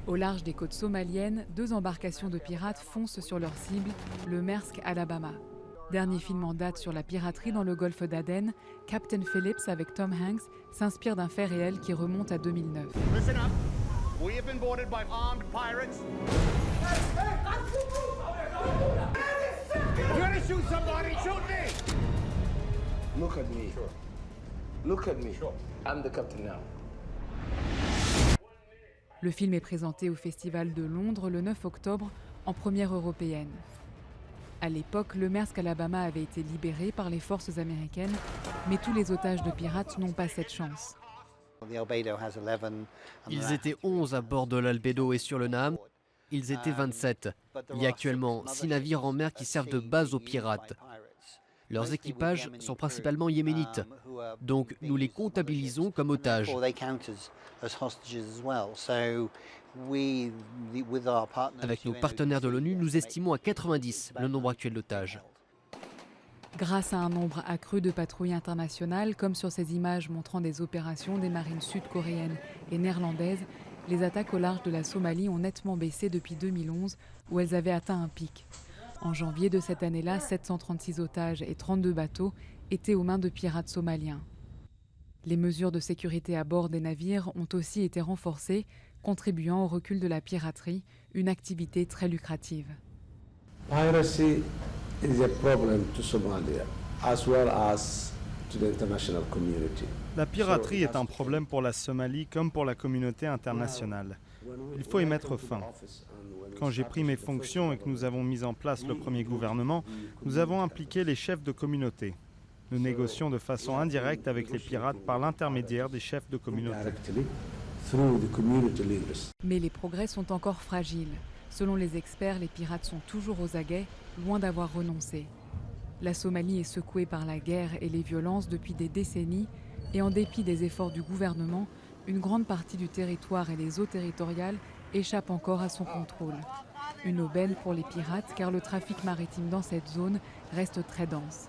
Au large des côtes somaliennes, 2 embarcations de pirates foncent sur leur cible, le Maersk Alabama. Dernier film en date sur la piraterie dans le golfe d'Aden, Captain Phillips avec Tom Hanks s'inspire d'un fait réel qui remonte à 2009. Listen up. We have been boarded by armed pirates. If you're gonna shoot somebody, shoot me! Look at me. Sure. Look at me. Sure. I'm the captain now. Le film est présenté au Festival de Londres le 9 octobre en première européenne. À l'époque, le Maersk Alabama avait été libéré par les forces américaines, mais tous les otages de pirates n'ont pas cette chance. Ils étaient 11 à bord de l'Albedo et sur le Nam. Ils étaient 27. Il y a actuellement 6 navires en mer qui servent de base aux pirates. Leurs équipages sont principalement yéménites, donc nous les comptabilisons comme otages. Avec nos partenaires de l'ONU, nous estimons à 90 le nombre actuel d'otages. Grâce à un nombre accru de patrouilles internationales, comme sur ces images montrant des opérations des marines sud-coréennes et néerlandaises, les attaques au large de la Somalie ont nettement baissé depuis 2011, où elles avaient atteint un pic. En janvier de cette année-là, 736 otages et 32 bateaux étaient aux mains de pirates somaliens. Les mesures de sécurité à bord des navires ont aussi été renforcées, contribuant au recul de la piraterie, une activité très lucrative. Piracy is a problem to Somalia as well as to the international community. La piraterie est un problème pour la Somalie comme pour la communauté internationale. Il faut y mettre fin. Quand j'ai pris mes fonctions et que nous avons mis en place le premier gouvernement, nous avons impliqué les chefs de communauté. Nous négocions de façon indirecte avec les pirates par l'intermédiaire des chefs de communauté. Mais les progrès sont encore fragiles. Selon les experts, les pirates sont toujours aux aguets, loin d'avoir renoncé. La Somalie est secouée par la guerre et les violences depuis des décennies, et en dépit des efforts du gouvernement, une grande partie du territoire et les eaux territoriales échappent encore à son contrôle. Une aubaine pour les pirates car le trafic maritime dans cette zone reste très dense.